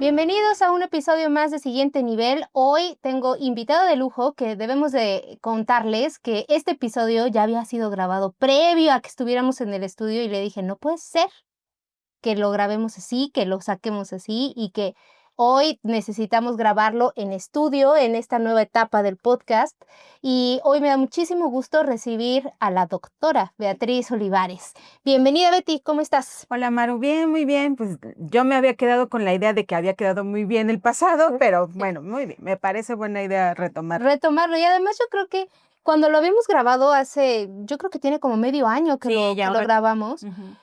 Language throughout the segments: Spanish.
Bienvenidos a un episodio más de Siguiente Nivel. Hoy tengo invitado de lujo que debemos de contarles que este episodio ya había sido grabado previo a que estuviéramos en el estudio y le dije, no puede ser que lo grabemos así, que lo saquemos así y que hoy necesitamos grabarlo en estudio en esta nueva etapa del podcast. Y hoy me da muchísimo gusto recibir a la doctora Beatriz Olivares. Bienvenida, Betty, ¿cómo estás? Hola Maru, bien, muy bien. Pues yo me había quedado con la idea de que había quedado muy bien el pasado, pero bueno, muy bien. Me parece buena idea retomar. Retomarlo. Y además yo creo que cuando lo habíamos grabado hace, yo creo que tiene como medio año que Sí, lo, que ya un lo rato. grabamos. Ujú.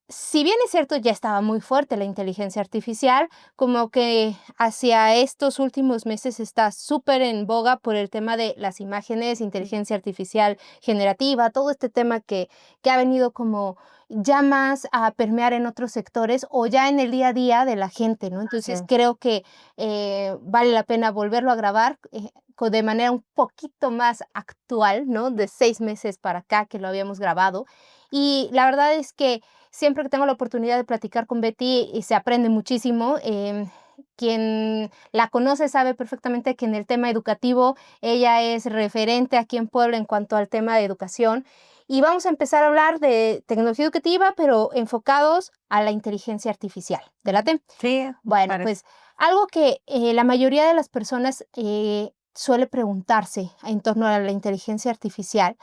Si bien es cierto, ya estaba muy fuerte la inteligencia artificial, como que hacia estos últimos meses está súper en boga por el tema de las imágenes, inteligencia artificial generativa, todo este tema que ha venido como ya más a permear en otros sectores o ya en el día a día de la gente, ¿no? Entonces Sí. creo que vale la pena volverlo a grabar de manera un poquito más actual, ¿no? De 6 meses para acá que lo habíamos grabado. Y la verdad es que siempre que tengo la oportunidad de platicar con Betty y se aprende muchísimo. Quien la conoce sabe perfectamente que en el tema educativo ella es referente aquí en Puebla en cuanto al tema de educación. Y vamos a empezar a hablar de tecnología educativa, pero enfocados a la inteligencia artificial. ¿Te late? Sí, Bueno, parece. pues algo que la mayoría de las personas suele preguntarse en torno a la inteligencia artificial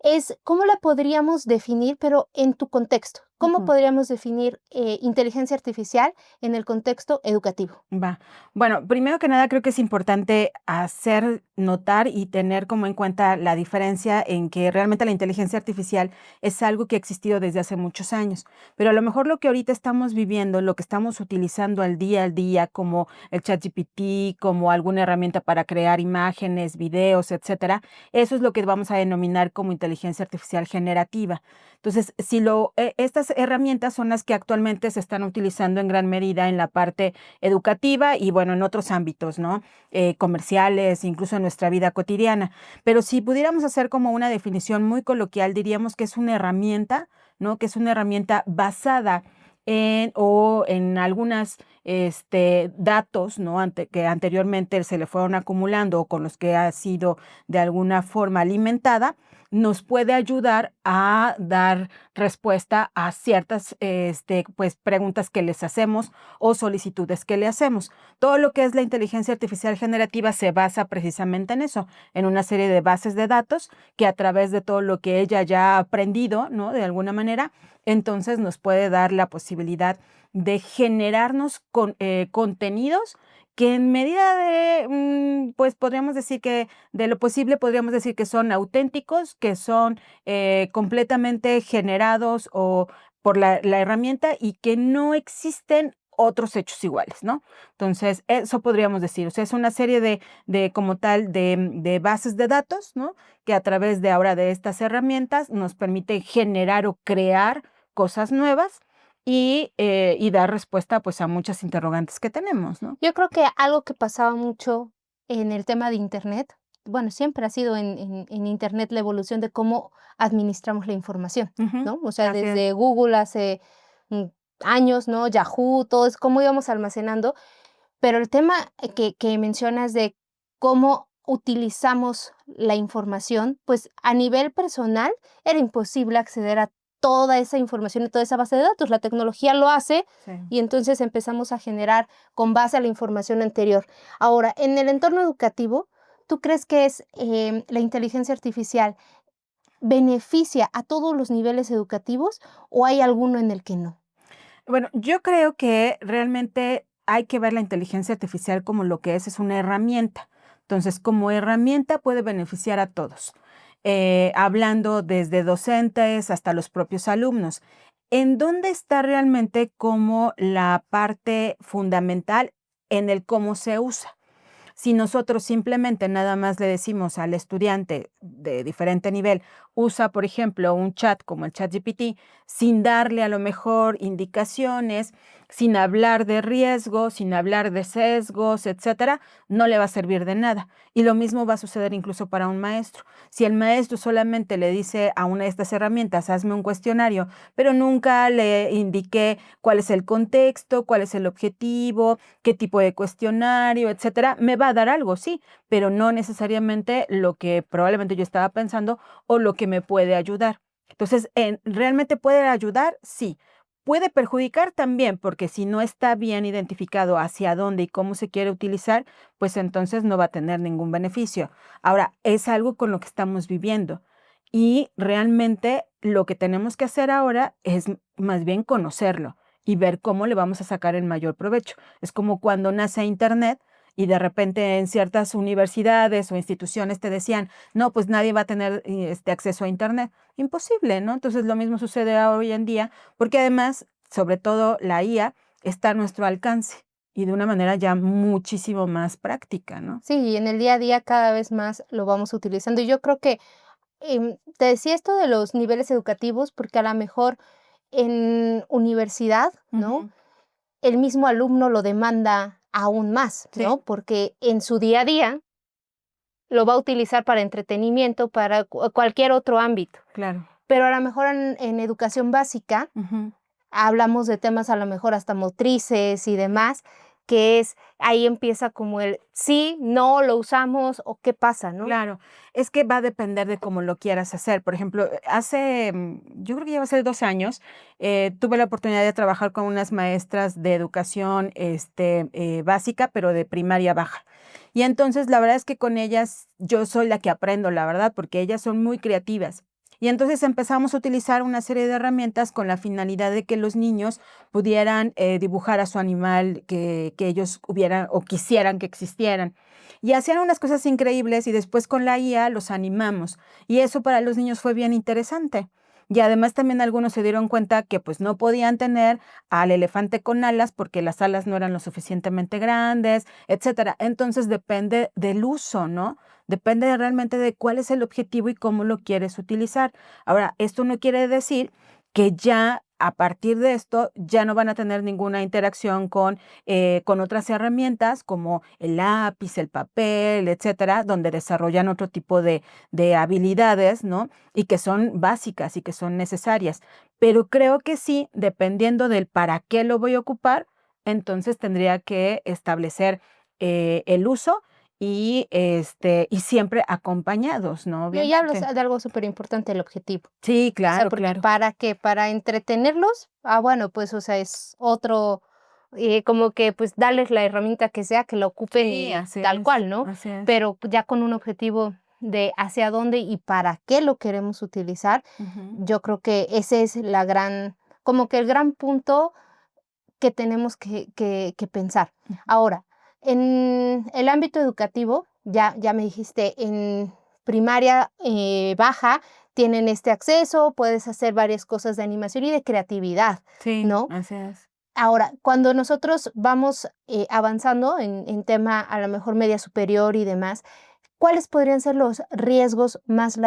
es cómo la podríamos definir, pero en tu contexto. ¿Cómo Ujú. podríamos definir inteligencia artificial en el contexto educativo? Va. Bueno, primero que nada creo que es importante hacer notar y tener como en cuenta la diferencia en que realmente la inteligencia artificial es algo que ha existido desde hace muchos años, pero a lo mejor lo que ahorita estamos viviendo, lo que estamos utilizando al día, como el ChatGPT, como alguna herramienta para crear imágenes, videos, etcétera, eso es lo que vamos a denominar como inteligencia artificial generativa. Entonces, estas herramientas son las que actualmente se están utilizando en gran medida en la parte educativa y bueno, en otros ámbitos, ¿no? Comerciales, incluso en nuestra vida cotidiana. Pero si pudiéramos hacer como una definición muy coloquial, diríamos que es una herramienta, ¿no? Que es una herramienta basada en algunas datos, ¿no? Que anteriormente se le fueron acumulando o con los que ha sido de alguna forma alimentada, nos puede ayudar a dar respuesta a ciertas pues, preguntas que les hacemos o solicitudes que le hacemos. Todo lo que es la inteligencia artificial generativa se basa precisamente en eso, en una serie de bases de datos que a través de todo lo que ella ya ha aprendido, ¿no? De alguna manera, entonces nos puede dar la posibilidad de generarnos contenidos que en medida de, pues podríamos decir que de lo posible, podríamos decir que son auténticos, que son completamente generados o por la herramienta y que no existen otros hechos iguales, ¿no? Entonces, eso podríamos decir, o sea, es una serie de como tal, de bases de datos, ¿no? Que a través de ahora de estas herramientas nos permite generar o crear cosas nuevas y dar respuesta, pues, a muchas interrogantes que tenemos, ¿no? Yo creo que algo que pasaba mucho en el tema de Internet, bueno, siempre ha sido en Internet la evolución de cómo administramos la información, Ujú, ¿no? O sea, así es. desde Google hace mm, años, ¿no? Yahoo, todo es cómo íbamos almacenando. Pero el tema que mencionas de cómo utilizamos la información, pues, a nivel personal era imposible acceder a toda esa información y toda esa base de datos. La tecnología lo hace Sí. y entonces empezamos a generar con base a la información anterior. Ahora, en el entorno educativo, ¿tú crees que la inteligencia artificial beneficia a todos los niveles educativos o hay alguno en el que no? Bueno, yo creo que realmente hay que ver la inteligencia artificial como lo que es una herramienta. Entonces, como herramienta puede beneficiar a todos, hablando desde docentes hasta los propios alumnos. ¿En dónde está realmente como la parte fundamental en el cómo se usa? Si nosotros simplemente nada más le decimos al estudiante de diferente nivel, usa, por ejemplo, un chat como el ChatGPT sin darle a lo mejor indicaciones, sin hablar de riesgos, sin hablar de sesgos, etcétera, no le va a servir de nada. Y lo mismo va a suceder incluso para un maestro. Si el maestro solamente le dice a una de estas herramientas, hazme un cuestionario, pero nunca le indiqué cuál es el contexto, cuál es el objetivo, qué tipo de cuestionario, etcétera, me va a dar algo, sí, pero no necesariamente lo que probablemente yo estaba pensando o lo que me puede ayudar. Entonces, ¿realmente puede ayudar? Sí. Puede perjudicar también, porque si no está bien identificado hacia dónde y cómo se quiere utilizar, pues entonces no va a tener ningún beneficio. Ahora, es algo con lo que estamos viviendo y realmente lo que tenemos que hacer ahora es más bien conocerlo y ver cómo le vamos a sacar el mayor provecho. Es como cuando nace Internet y de repente en ciertas universidades o instituciones te decían, no, pues nadie va a tener acceso a Internet. Imposible, ¿no? Entonces lo mismo sucede hoy en día, porque además, sobre todo la IA, está a nuestro alcance y de una manera ya muchísimo más práctica, ¿no? Sí, y en el día a día cada vez más lo vamos utilizando. Y yo creo que, te decía esto de los niveles educativos, porque a la mejor en universidad, ¿no? Ujú. El mismo alumno lo demanda aún más, Sí, ¿no? Porque en su día a día lo va a utilizar para entretenimiento, para cualquier otro ámbito. claro. Pero a lo mejor en educación básica Ujú. hablamos de temas a lo mejor hasta motrices y demás, que es ahí empieza como el sí, no, lo usamos o qué pasa, ¿no? Claro, es que va a depender de cómo lo quieras hacer. Por ejemplo, hace, yo creo que ya va a ser 2 años, tuve la oportunidad de trabajar con unas maestras de educación, básica, pero de primaria baja. Y entonces, la verdad es que con ellas yo soy la que aprendo, la verdad, porque ellas son muy creativas. Y entonces empezamos a utilizar una serie de herramientas con la finalidad de que los niños pudieran, dibujar a su animal que ellos hubieran o quisieran que existieran. Y hacían unas cosas increíbles y después con la IA los animamos. Y eso para los niños fue bien interesante. Y además también algunos se dieron cuenta que pues no podían tener al elefante con alas porque las alas no eran lo suficientemente grandes, etcétera. Entonces depende del uso, ¿no? Depende realmente de cuál es el objetivo y cómo lo quieres utilizar. Ahora, esto no quiere decir que ya a partir de esto ya no van a tener ninguna interacción con otras herramientas como el lápiz, el papel, etcétera, donde desarrollan otro tipo de habilidades, ¿no? Y que son básicas y que son necesarias. Pero creo que sí, dependiendo del para qué lo voy a ocupar, entonces tendría que establecer el uso y siempre acompañdos, ¿no? No, y hablas Obviamente. de algo súper importante, el objetivo. Sí, O sea, claro, porque claro. ¿para qué? ¿Para entretenerlos? Ah, bueno, pues, o sea, es otro, como que, pues, darles la herramienta que sea, que la ocupen Sí, y así tal es, cual, ¿no? así es. Pero ya con un objetivo de hacia dónde y para qué lo queremos utilizar, Ujú, yo creo que ese es la gran como que el gran punto que tenemos que pensar. ujú. Ahora, en el ámbito educativo, ya me dijiste, en primaria, baja tienen este acceso, puedes hacer varias cosas de animación y de creatividad, Sí, ¿no? así es. Ahora, cuando nosotros vamos, avanzando en tema, a lo mejor media superior y demás, ¿cuáles podrían ser los riesgos más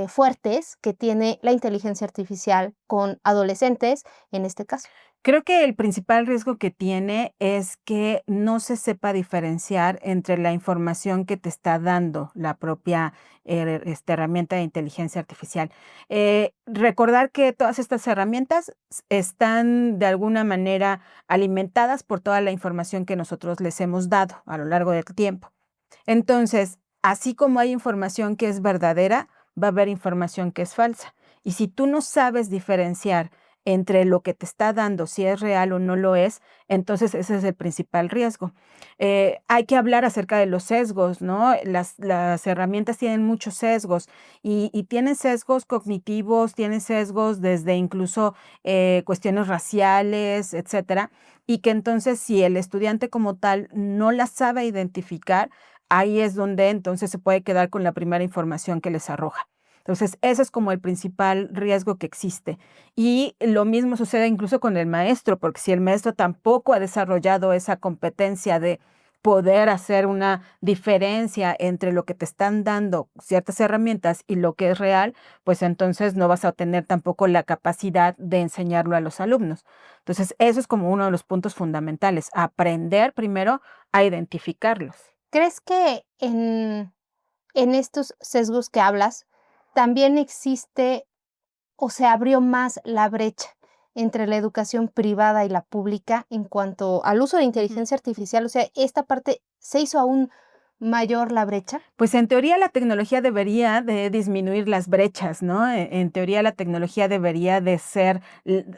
fuertes que tiene la inteligencia artificial con adolescentes, en este caso? Creo que el principal riesgo que tiene es que no se sepa diferenciar entre la información que te está dando la propia, herramienta de inteligencia artificial. Recordar que todas estas herramientas están de alguna manera alimentadas por toda la información que nosotros les hemos dado a lo largo del tiempo. Entonces, así como hay información que es verdadera, va a haber información que es falsa. Y si tú no sabes diferenciar entre lo que te está dando, si es real o no lo es, entonces ese es el principal riesgo. Hay que hablar acerca de los sesgos, ¿no? Las herramientas tienen muchos sesgos y tienen sesgos cognitivos, tienen sesgos desde incluso cuestiones raciales, etcétera, y que entonces si el estudiante como tal no las sabe identificar, ahí es donde entonces se puede quedar con la primera información que les arroja. Entonces, ese es como el principal riesgo que existe. Y lo mismo sucede incluso con el maestro, porque si el maestro tampoco ha desarrollado esa competencia de poder hacer una diferencia entre lo que te están dando ciertas herramientas y lo que es real, pues entonces no vas a tener tampoco la capacidad de enseñarlo a los alumnos. Entonces, eso es como uno de los puntos fundamentales, aprender primero a identificarlos. ¿Crees que en estos sesgos que hablas también existe o se abrió más la brecha entre la educación privada y la pública en cuanto al uso de Ujú. inteligencia artificial? O sea, ¿esta parte se hizo aún mayor la brecha? Pues en teoría la tecnología debería de disminuir las brechas, ¿no? En teoría la tecnología debería de ser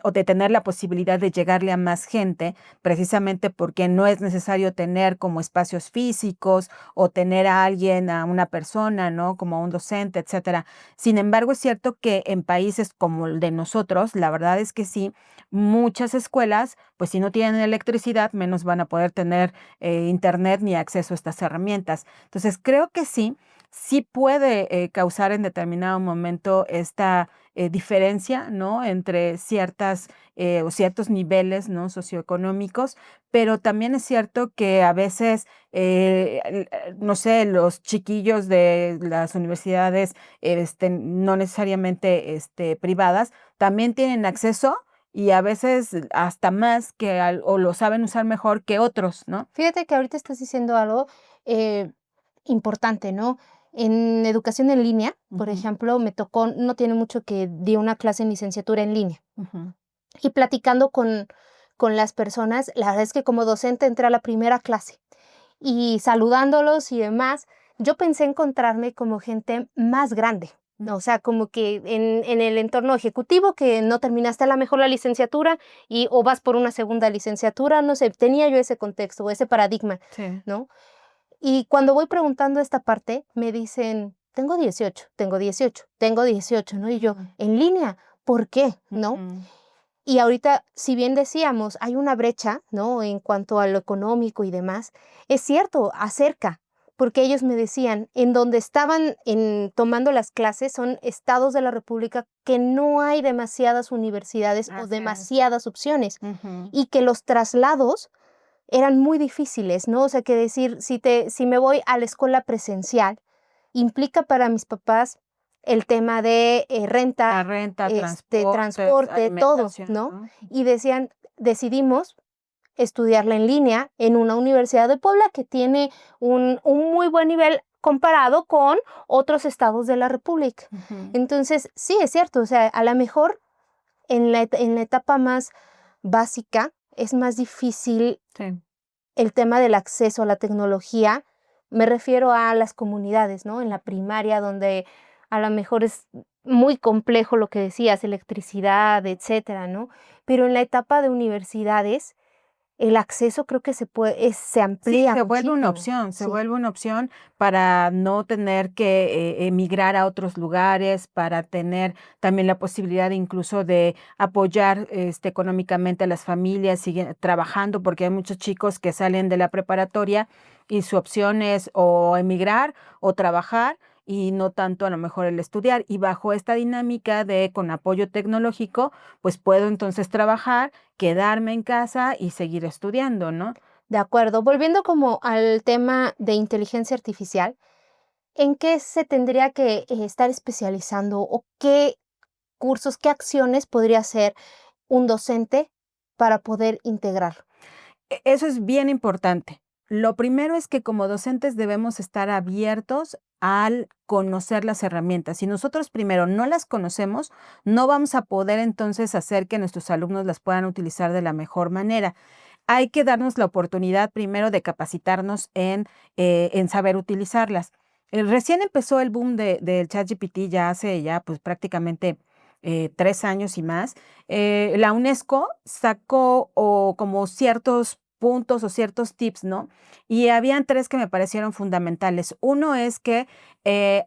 o de tener la posibilidad de llegarle a más gente, precisamente porque no es necesario tener como espacios físicos o tener a alguien, a una persona, ¿no? Como a un docente, etcétera. Sin embargo, es cierto que en países como el de nosotros, la verdad es que sí, muchas escuelas, pues si no tienen electricidad, menos van a poder tener internet ni acceso a estas herramientas. Entonces, creo que sí, sí puede, causar en determinado momento esta, diferencia, ¿no?, entre ciertas, o ciertos niveles, ¿no?, socioeconómicos, pero también es cierto que a veces, no sé, los chiquillos de las universidades, no necesariamente, privadas, también tienen acceso y a veces hasta más que al o lo saben usar mejor que otros, ¿no? Fíjate que ahorita estás diciendo algo eh, importante, ¿no? En educación en línea, por Ujú, ejemplo, me tocó, no tiene mucho que di una clase en licenciatura en línea ujú. y platicando con las personas, la verdad es que como docente entré a la primera clase y saludándolos y demás, yo pensé encontrarme como gente más grande, ¿no? O sea, como que en el entorno ejecutivo que no terminaste a la mejor la licenciatura y o vas por una segunda licenciatura, no sé, tenía yo ese contexto o ese paradigma, Sí. ¿no? Y cuando voy preguntando esta parte, me dicen: "Tengo 18, tengo 18, tengo 18", ¿no? Y yo: Ujú, "¿En línea? ¿Por qué?", ¿no? ujú. Y ahorita, si bien decíamos, hay una brecha, ¿no?, en cuanto a lo económico y demás, es cierto, acerca, porque ellos me decían, en donde estaban tomando las clases son estados de la república que no hay demasiadas universidades o Así es. demasiadas opciones, Ujú. y que los traslados eran muy difíciles, ¿no? O sea, que decir, si me voy a la escuela presencial, implica para mis papás el tema de, renta, La renta, transportes, transporte, todo, alimentación, ¿no? ¿no? Y decían, decidimos estudiarla en línea en una universidad de Puebla que tiene un muy buen nivel comparado con otros estados de la república. Ujú. Entonces, sí, es cierto, o sea, a la mejor en la etapa más básica es más difícil Sí. el tema del acceso a la tecnología, me refiero a las comunidades, ¿no? En la primaria, donde a lo mejor es muy complejo lo que decías, electricidad, etcétera, ¿no? Pero en la etapa de universidades, el acceso creo que se Sí, amplía muchísimo. se Sí, vuelve una opción para no tener que, emigrar a otros lugares, para tener también la posibilidad incluso de apoyar, económicamente a las familias, siguen trabajando, porque hay muchos chicos que salen de la preparatoria y su opción es o emigrar o trabajar, y no tanto a lo mejor el estudiar. Y bajo esta dinámica de con apoyo tecnológico, pues puedo entonces trabajar, quedarme en casa y seguir estudiando, ¿no? de acuerdo. Volviendo como al tema de inteligencia artificial, ¿en qué se tendría que, estar especializando o qué cursos, qué acciones podría hacer un docente para poder integrarlo? Eso es bien importante. Lo primero es que como docentes debemos estar abiertos al conocer las herramientas. Si nosotros primero no las conocemos, no vamos a poder entonces hacer que nuestros alumnos las puedan utilizar de la mejor manera. Hay que darnos la oportunidad primero de capacitarnos en saber utilizarlas. Recién empezó el boom del ChatGPT ya hace ya pues prácticamente 3 años y más. La UNESCO sacó como ciertos puntos o ciertos tips, ¿no? Y habían tres que me parecieron fundamentales. Uno es que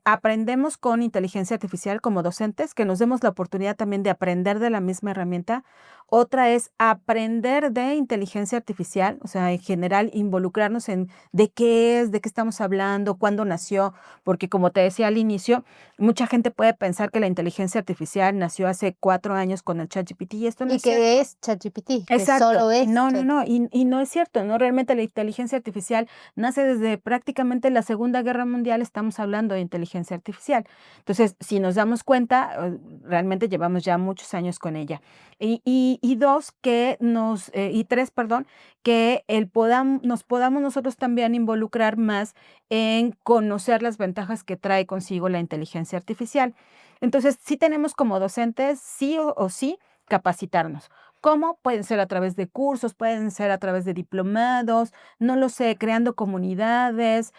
aprendemos con inteligencia artificial como docentes, que nos demos la oportunidad también de aprender de la misma herramienta. Otra es aprender de inteligencia artificial, o sea, en general involucrarnos en de qué es, de qué estamos hablando, cuándo nació, porque como te decía al inicio, mucha gente puede pensar que la inteligencia artificial nació hace 4 años con el ChatGPT y esto no ¿Y es cierto. qué es ChatGPT? Que Exacto. solo es No, no, Chat no, y no es cierto, ¿no? Realmente la inteligencia artificial nace desde prácticamente la Segunda Guerra Mundial, estamos hablando de inteligencia artificial. Entonces, si nos damos cuenta, realmente llevamos ya muchos años con ella. Y dos, y tres, perdón, que nos podamos nosotros también involucrar más en conocer las ventajas que trae consigo la inteligencia artificial. Entonces, sí tenemos como docentes, sí o sí, capacitarnos. ¿Cómo? Pueden ser a través de cursos, pueden ser a través de diplomados, no lo sé, creando comunidades,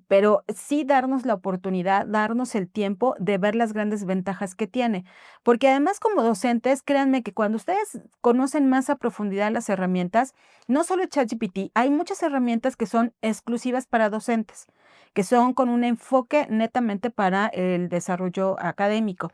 pero sí darnos la oportunidad, darnos el tiempo de ver las grandes ventajas que tiene. Porque además como docentes, créanme que cuando ustedes conocen más a profundidad las herramientas, no solo ChatGPT, hay muchas herramientas que son exclusivas para docentes, que son con un enfoque netamente para el desarrollo académico.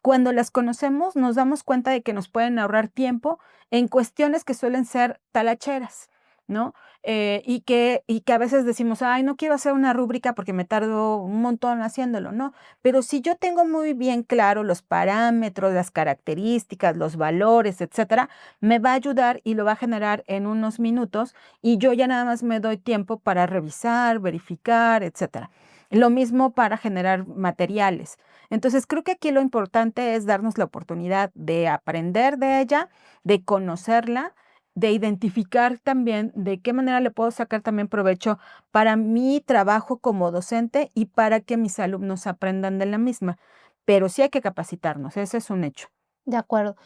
Cuando las conocemos, nos damos cuenta de que nos pueden ahorrar tiempo en cuestiones que suelen ser talacheras, ¿no? Y que a veces decimos: "Ay, no quiero hacer una rúbrica porque me tardo un montón haciéndolo", ¿no? Pero si yo tengo muy bien claro los parámetros, las características, los valores, etcétera, me va a ayudar y lo va a generar en unos minutos, y yo ya nada más me doy tiempo para revisar, verificar, etcétera. Lo mismo para generar materiales. Entonces, creo que aquí lo importante es darnos la oportunidad de aprender de ella, de conocerla, de identificar también de qué manera le puedo sacar también provecho para mi trabajo como docente y para que mis alumnos aprendan de la misma. Pero sí hay que capacitarnos, ese es un hecho. De acuerdo.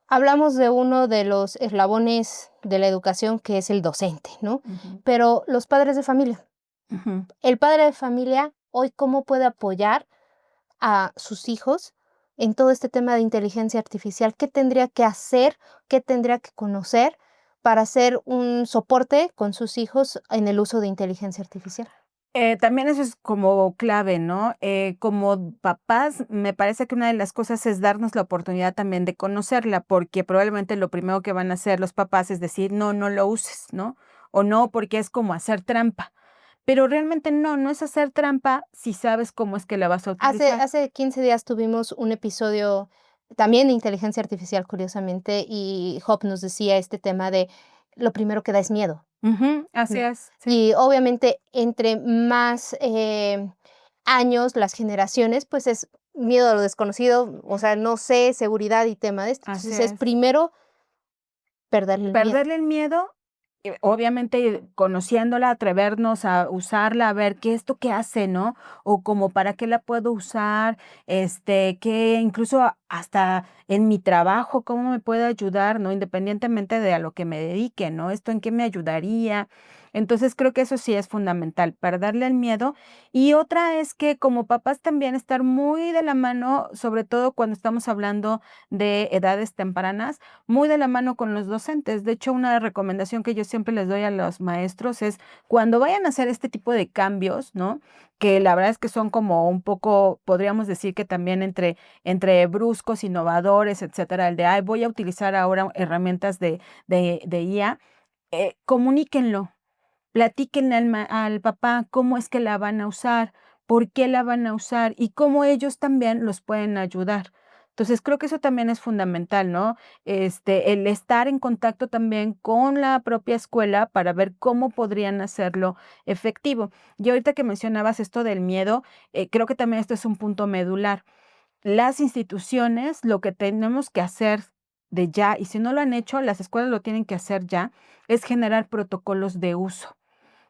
Hablamos de uno de los eslabones de la educación, que es el docente, ¿no? Ujú, Pero los padres de familia, ujú. el padre de familia hoy, ¿cómo puede apoyar a sus hijos en todo este tema de inteligencia artificial? ¿Qué tendría que hacer? ¿Qué tendría que conocer para hacer un soporte con sus hijos en el uso de inteligencia artificial? También eso es como clave, ¿no? Como papás, me parece que una de las cosas es darnos la oportunidad también de conocerla, porque probablemente lo primero que van a hacer los papás es decir: "No, no lo uses", ¿no? O no, porque es como hacer trampa. Pero realmente no, no es hacer trampa si sabes cómo es que la vas a Hace utilizar. hace 15 días tuvimos un episodio también de inteligencia artificial, curiosamente, y Job nos decía este tema de lo primero que da es miedo, Ujú, así ¿no? es, sí, Y obviamente, entre más, años, las generaciones, pues es miedo a lo desconocido, o sea, no sé, seguridad y tema de esto. así Entonces, es es. primero perderle el miedo. Perderle el miedo, obviamente, conociéndola, atrevernos a usarla, a ver qué esto qué hace, ¿no? O como para qué la puedo usar, que incluso hasta en mi trabajo, cómo me puede ayudar, ¿no? Independientemente de a lo que me dedique, ¿no? Esto en qué me ayudaría. Entonces, creo que eso sí es fundamental, perderle el miedo. Y otra es que como papás también estar muy de la mano, sobre todo cuando estamos hablando de edades tempranas, muy de la mano con los docentes. De hecho, una recomendación que yo siempre les doy a los maestros es cuando vayan a hacer este tipo de cambios, ¿no? Que la verdad es que son como un poco, podríamos decir que también entre bruscos, innovadores, etcétera, el de, ay, voy a utilizar ahora herramientas de IA, comuníquenlo, platíquenle al papá cómo es que la van a usar, por qué la van a usar y cómo ellos también los pueden ayudar. Entonces, creo que eso también es fundamental, ¿no? El estar en contacto también con la propia escuela para ver cómo podrían hacerlo efectivo. Y ahorita que mencionabas esto del miedo, creo que también esto es un punto medular. Las instituciones, lo que tenemos que hacer de ya, y si no lo han hecho, las escuelas lo tienen que hacer ya, es generar protocolos de uso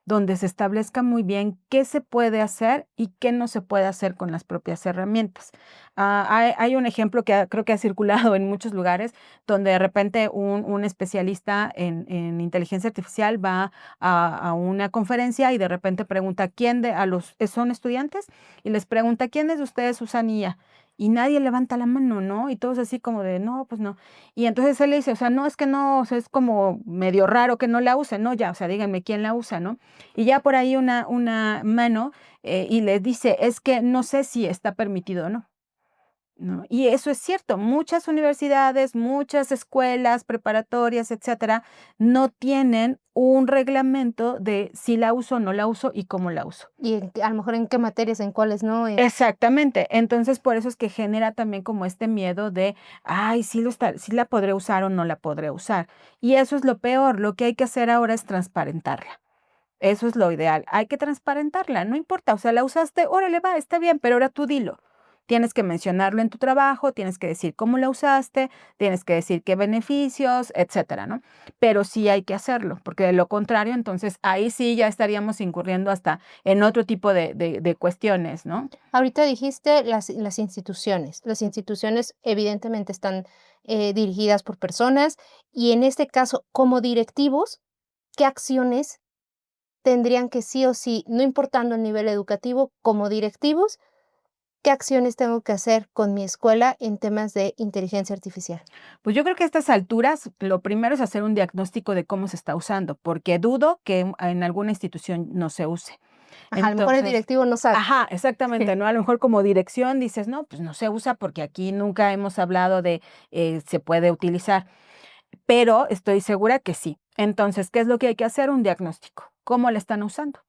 donde se establezca muy bien qué se puede hacer y qué no se puede hacer con las propias herramientas. Hay un ejemplo que creo que ha circulado en muchos lugares, donde de repente un especialista en inteligencia artificial va a una conferencia y de repente pregunta quién son estudiantes y les pregunta quiénes de ustedes usan IA. Y nadie levanta la mano, ¿no? Y todos así como de, no, pues no. Y entonces él le dice, o sea, no es que no, o sea, es como medio raro que no la usen, ¿no? Ya, o sea, díganme quién la usa, ¿no? Y ya por ahí una mano, y le dice: "Es que no sé si está permitido o no", ¿no? Y eso es cierto, muchas universidades, muchas escuelas preparatorias, etcétera, no tienen un reglamento de si la uso, no la uso y cómo la uso. Y a lo mejor en qué materias, en cuáles no. Exactamente. Entonces, por eso es que genera también como este miedo de, ay, sí la podré usar o no la podré usar. Y eso es lo peor. Lo que hay que hacer ahora es transparentarla. Eso es lo ideal. Hay que transparentarla, no importa, o sea, la usaste, órale, va, está bien, pero ahora tú dilo. Tienes que mencionarlo en tu trabajo, tienes que decir cómo la usaste, tienes que decir qué beneficios, etcétera, ¿no? Pero sí hay que hacerlo, porque de lo contrario, entonces ahí sí ya estaríamos incurriendo hasta en otro tipo de cuestiones, ¿no? Ahorita dijiste las instituciones. Las instituciones evidentemente están dirigidas por personas y en este caso, como directivos, ¿qué acciones tendrían que sí o sí, no importando el nivel educativo, como directivos, qué acciones tengo que hacer con mi escuela en temas de inteligencia artificial? Pues yo creo que a estas alturas lo primero es hacer un diagnóstico de cómo se está usando, porque dudo que en alguna institución no se use. Ajá, a lo mejor el Entonces, directivo no sabe. ajá, exactamente, ¿no? A lo mejor como dirección dices, no, pues no se usa porque aquí nunca hemos hablado de se puede utilizar, pero estoy segura que sí. Entonces, ¿qué es lo que hay que hacer? Un diagnóstico. ¿Cómo la están usando?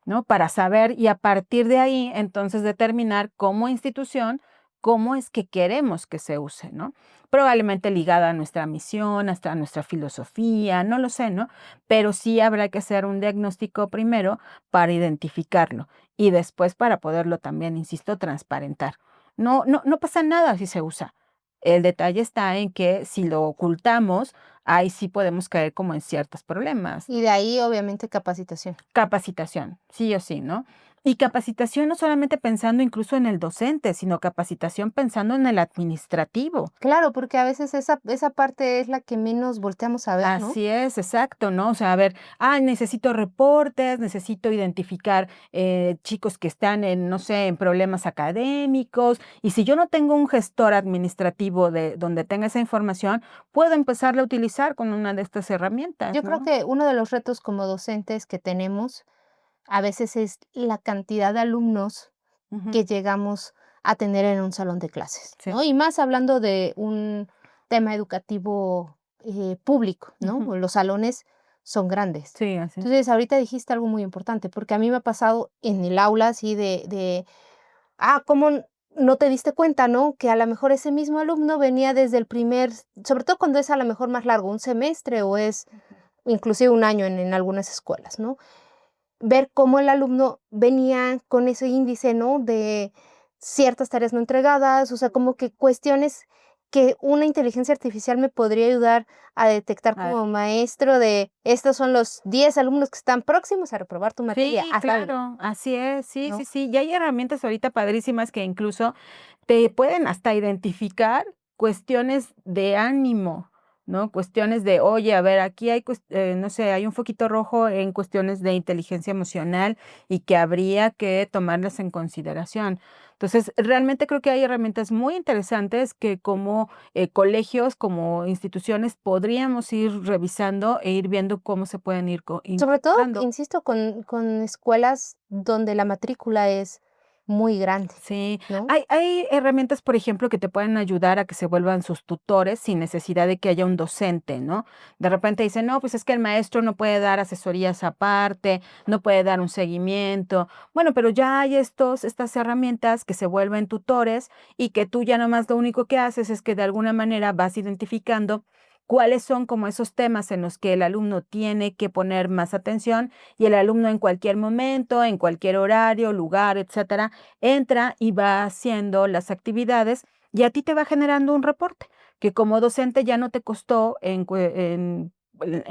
¿No? Para saber y a partir de ahí, entonces determinar como institución cómo es que queremos que se use, ¿no? Probablemente ligada a nuestra misión, hasta a nuestra filosofía, no lo sé, ¿no? Pero sí habrá que hacer un diagnóstico primero para identificarlo y después para poderlo también, insisto, transparentar. No pasa nada si se usa. El detalle está en que si lo ocultamos, ahí sí podemos caer como en ciertos problemas. Y de ahí, obviamente, capacitación. Capacitación, sí o sí, ¿no? Y capacitación no solamente pensando incluso en el docente, sino capacitación pensando en el administrativo. Claro, porque a veces esa parte es la que menos volteamos a ver, ¿no? Así es, exacto, ¿no? O sea, a ver, necesito reportes, necesito identificar chicos que están en, no sé, en problemas académicos. Y si yo no tengo un gestor administrativo de donde tenga esa información, puedo empezarla a utilizar con una de estas herramientas, Yo creo ¿no? que uno de los retos como docentes que tenemos a veces es la cantidad de alumnos Ujú, que llegamos a tener en un salón de clases, sí, ¿no? Y más hablando de un tema educativo, público, ¿no? ujú, Pues los salones son grandes. sí, así es. Entonces, ahorita dijiste algo muy importante, porque a mí me ha pasado en el aula así ¿cómo no te diste cuenta, no? Que a lo mejor ese mismo alumno venía desde el primer sobre todo cuando es a lo mejor más largo, un semestre o es inclusive un año en algunas escuelas, ¿no? Ver cómo el alumno venía con ese índice, ¿no? De ciertas tareas no entregadas, o sea, como que cuestiones que una inteligencia artificial me podría ayudar a detectar Ah, como maestro de estos son los 10 alumnos que están próximos a reprobar tu materia, sí, haz algo, claro, así es, sí, sí, ¿no? sí. Y hay herramientas ahorita padrísimas que incluso te pueden hasta identificar cuestiones de ánimo, ¿no? Cuestiones de, oye, a ver, aquí hay, no sé, hay un foquito rojo en cuestiones de inteligencia emocional y que habría que tomarlas en consideración. Entonces, realmente creo que hay herramientas muy interesantes que como colegios, como instituciones, podríamos ir revisando e ir viendo cómo se pueden ir Sobre todo, incorporando. insisto, con escuelas donde la matrícula es muy grande, Sí, ¿no? hay herramientas, por ejemplo, que te pueden ayudar a que se vuelvan sus tutores sin necesidad de que haya un docente, ¿no? De repente dicen, no, pues es que el maestro no puede dar asesorías aparte, no puede dar un seguimiento. Bueno, pero ya hay estas herramientas que se vuelven tutores y que tú ya nomás lo único que haces es que de alguna manera vas identificando cuáles son como esos temas en los que el alumno tiene que poner más atención y el alumno en cualquier momento, en cualquier horario, lugar, etcétera, entra y va haciendo las actividades y a ti te va generando un reporte, que como docente ya no te costó en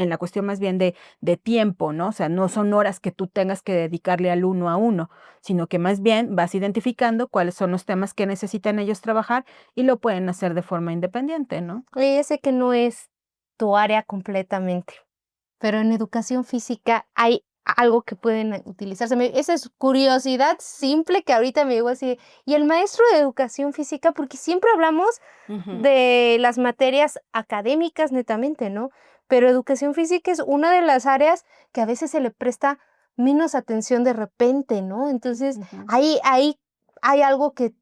la cuestión más bien de tiempo, ¿no? O sea, no son horas que tú tengas que dedicarle al uno a uno, sino que más bien vas identificando cuáles son los temas que necesitan ellos trabajar y lo pueden hacer de forma independiente, ¿no? Oye, ya sé que no es tu área completamente, pero en educación física hay algo que pueden utilizarse. Esa es curiosidad simple que ahorita me llegó así. Y el maestro de educación física, porque siempre hablamos Ujú, de las materias académicas netamente, ¿no? Pero educación física es una de las áreas que a veces se le presta menos atención de repente, ¿no? Entonces, ujú. ahí hay algo que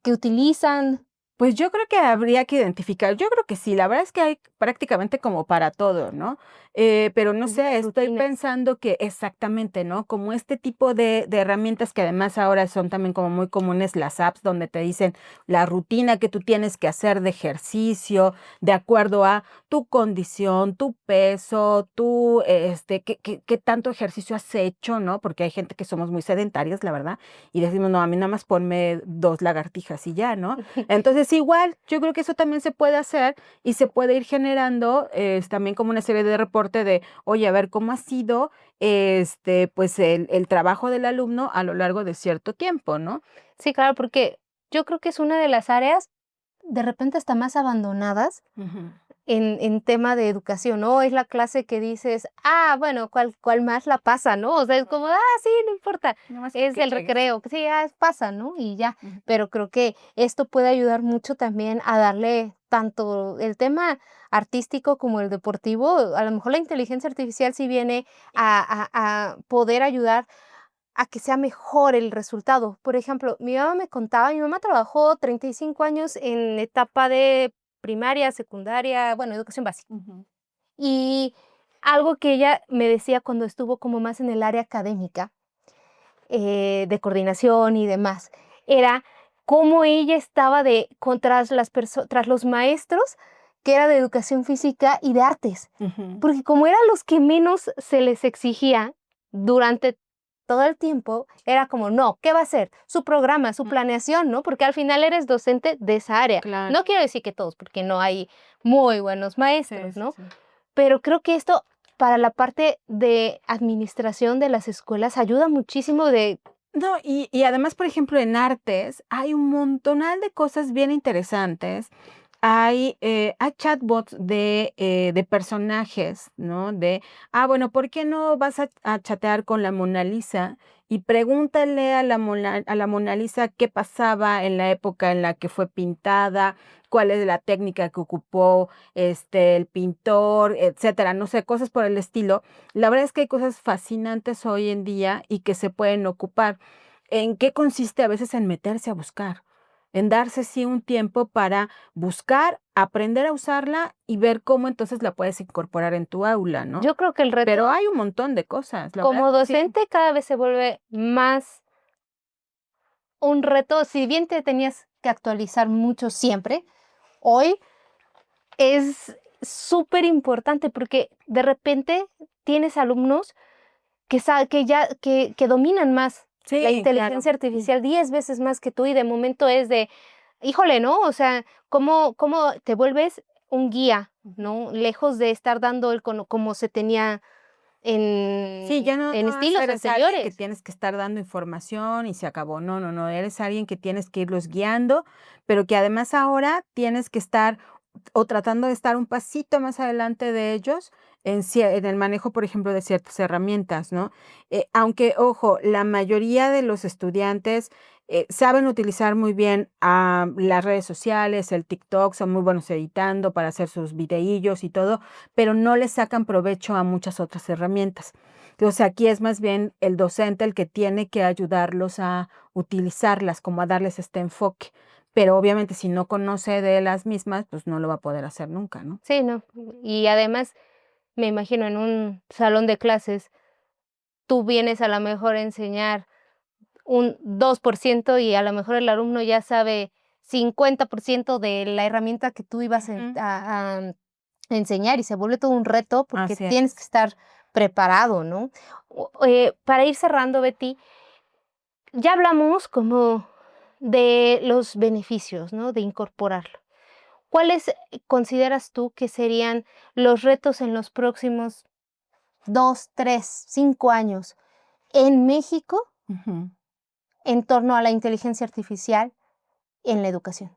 utilizan. Pues yo creo que habría que identificar, yo creo que sí, la verdad es que hay prácticamente como para todo, ¿no? Pero no sé, estoy Rutinas. pensando que exactamente, ¿no? Como este tipo de herramientas que además ahora son también como muy comunes las apps donde te dicen la rutina que tú tienes que hacer de ejercicio de acuerdo a tu condición, tu peso, tu, qué tanto ejercicio has hecho, ¿no? Porque hay gente que somos muy sedentarias, la verdad, y decimos, no, a mí nada más ponme 2 lagartijas y ya, ¿no? Entonces, igual, yo creo que eso también se puede hacer y se puede ir generando, también como una serie de reporte de, oye, a ver cómo ha sido, pues el trabajo del alumno a lo largo de cierto tiempo, ¿no? Sí, claro, porque yo creo que es una de las áreas de repente hasta más abandonadas Ujú. en tema de educación, ¿no? Es la clase que dices: "Ah, bueno, ¿cuál más la pasa?", ¿no? O sea, es como: "Ah, sí, no importa, Nomás es que el llegues. recreo", que sí, pasa, ¿no? Y ya. Ujú. Pero creo que esto puede ayudar mucho también a darle tanto el tema artístico como el deportivo. A lo mejor la inteligencia artificial sí viene a poder ayudar a que sea mejor el resultado. Por ejemplo, mi mamá me contaba, mi mamá trabajó 35 años en etapa de primaria, secundaria, bueno, educación básica. Ujú. Y algo que ella me decía cuando estuvo como más en el área académica, de coordinación y demás, era cómo ella estaba tras los maestros que era de educación física y de artes, Ujú. porque como eran los que menos se les exigía durante todo el tiempo, era como, no, ¿qué va a hacer? Su programa, su Mm, planeación, ¿no? Porque al final eres docente de esa área. claro. No quiero decir que todos, porque no hay muy buenos Sí, maestros, sí, ¿no? sí. Pero creo que esto para la parte de administración de las escuelas ayuda muchísimo de No, y además, por ejemplo, en artes hay un montonal de cosas bien interesantes. Hay chatbots de personajes, ¿no? Bueno, ¿por qué no vas a chatear con la Mona Lisa? Y pregúntale a la Mona Lisa qué pasaba en la época en la que fue pintada, cuál es la técnica que ocupó, el pintor, etcétera, no sé, cosas por el estilo. La verdad es que hay cosas fascinantes hoy en día y que se pueden ocupar. ¿En qué consiste a veces en meterse a buscar? En darse sí un tiempo para buscar, aprender a usarla y ver cómo entonces la puedes incorporar en tu aula, ¿no? yo creo que el reto Pero hay un montón de cosas, la verdad como que sí. docente cada vez se vuelve más un reto, si bien te tenías que actualizar mucho siempre, hoy es súper importante porque de repente tienes alumnos que dominan más la Sí, claro. inteligencia Mm. artificial 10 veces más que tú, y de momento es de, híjole, ¿no? O sea, ¿cómo te vuelves un guía, Ujú. ¿no? Lejos de estar dando el como se tenía Sí, ya no en más estilos eres alguien que anteriores. tienes que estar dando información y se acabó. No, no, no, eres alguien que tienes que irlos guiando, pero que además ahora tienes que estar o tratando de estar un pasito más adelante de ellos en el manejo, por ejemplo, de ciertas herramientas, ¿no? Aunque, ojo, la mayoría de los estudiantes, saben utilizar muy bien, las redes sociales, el TikTok, son muy buenos editando para hacer sus videillos y todo, pero no le sacan provecho a muchas otras herramientas. Entonces, aquí es más bien el docente el que tiene que ayudarlos a utilizarlas, como a darles este enfoque. Pero obviamente si no conoce de las mismas, pues no lo va a poder hacer nunca, ¿no? Sí, no. Y además, me imagino en un salón de clases, tú vienes a lo mejor a enseñar un 2% y a lo mejor el alumno ya sabe 50% de la herramienta que tú ibas Ujú. a enseñar, y se vuelve todo un reto porque Así tienes que es. estar preparado, ¿no? Para ir cerrando, Betty, ya hablamos como de los beneficios, ¿no? De incorporarlo. ¿Cuáles consideras tú que serían los retos en los próximos 2, 3, 5 años en México Ujú. en torno a la inteligencia artificial en la educación?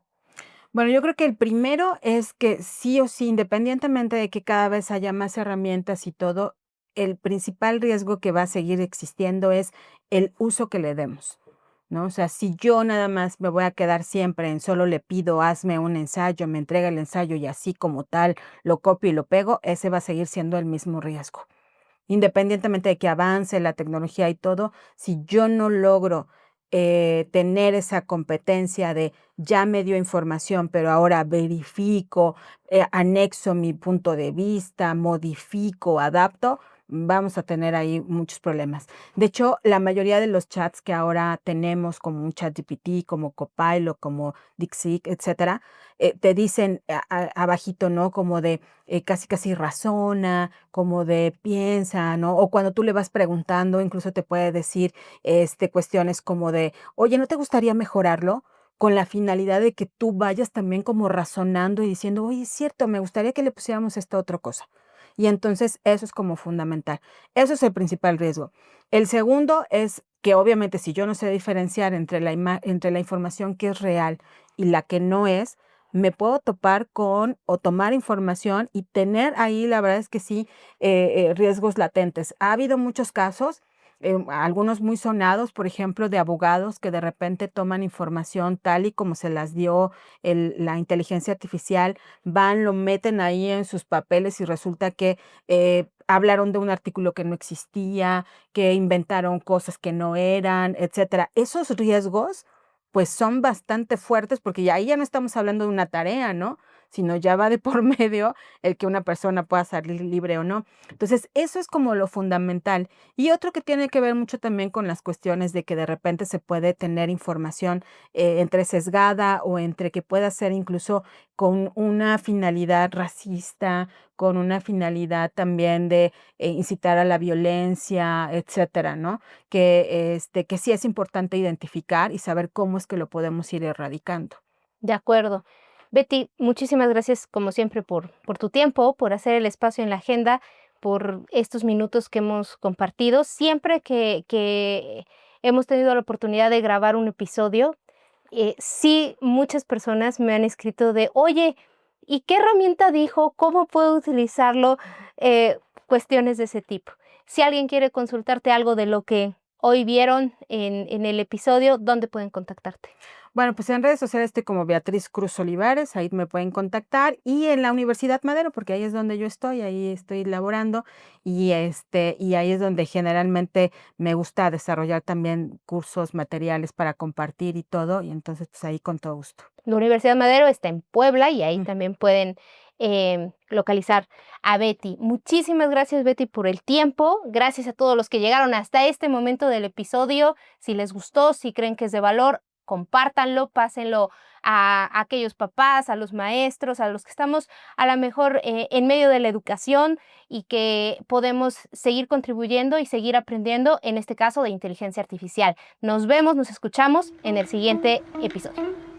Bueno, yo creo que el primero es que sí o sí, independientemente de que cada vez haya más herramientas y todo, el principal riesgo que va a seguir existiendo es el uso que le demos, ¿no? O sea, si yo nada más me voy a quedar siempre en solo le pido, hazme un ensayo, me entrega el ensayo y así como tal lo copio y lo pego, ese va a seguir siendo el mismo riesgo. Independientemente de que avance la tecnología y todo, si yo no logro, tener esa competencia de ya me dio información, pero ahora verifico, anexo mi punto de vista, modifico, adapto, vamos a tener ahí muchos problemas. De hecho, la mayoría de los chats que ahora tenemos, como un ChatGPT, como Copilot, como DeepSeek, etcétera, te dicen abajito, ¿no? Como de casi casi razona, como de piensa, ¿no? O cuando tú le vas preguntando, incluso te puede decir cuestiones como de, oye, ¿no te gustaría mejorarlo? Con la finalidad de que tú vayas también como razonando y diciendo, oye, es cierto, me gustaría que le pusiéramos esta otra cosa. Y entonces eso es como fundamental. Eso es el principal riesgo. El segundo es que obviamente si yo no sé diferenciar entre la información que es real y la que no es, me puedo topar con o tomar información y tener ahí, la verdad es que sí, riesgos latentes. Ha habido muchos casos, algunos muy sonados, por ejemplo, de abogados que de repente toman información tal y como se las dio la inteligencia artificial, van, lo meten ahí en sus papeles y resulta que hablaron de un artículo que no existía, que inventaron cosas que no eran, etcétera. Esos riesgos, pues, son bastante fuertes porque ya ahí ya no estamos hablando de una tarea, ¿no? Sino ya va de por medio el que una persona pueda salir libre o no. Entonces, eso es como lo fundamental. Y otro que tiene que ver mucho también con las cuestiones de que de repente se puede tener información, entre sesgada o entre que pueda ser incluso con una finalidad racista, con una finalidad también de, incitar a la violencia, etcétera, ¿no? Que sí es importante identificar y saber cómo es que lo podemos ir erradicando. De acuerdo. Betty, muchísimas gracias como siempre por tu tiempo, por hacer el espacio en la agenda, por estos minutos que hemos compartido. Siempre que hemos tenido la oportunidad de grabar un episodio, sí, muchas personas me han escrito de, oye, ¿y qué herramienta dijo? ¿Cómo puedo utilizarlo? Cuestiones de ese tipo. Si alguien quiere consultarte algo de lo que hoy vieron en el episodio, ¿dónde pueden contactarte? Bueno, pues en redes sociales estoy como Beatriz Cruz Olivares, ahí me pueden contactar, y en la Universidad Madero, porque ahí es donde yo estoy, ahí estoy laborando, y ahí es donde generalmente me gusta desarrollar también cursos, materiales para compartir y todo, y entonces, pues ahí con todo gusto. La Universidad Madero está en Puebla y ahí Mm. también pueden localizar a Betty. Muchísimas gracias, Betty, por el tiempo. Gracias a todos los que llegaron hasta este momento del episodio. Si les gustó, si creen que es de valor, compártanlo, pásenlo a aquellos papás, a los maestros, a los que estamos a lo mejor en medio de la educación y que podemos seguir contribuyendo y seguir aprendiendo, en este caso de inteligencia artificial. Nos vemos, nos escuchamos en el siguiente episodio.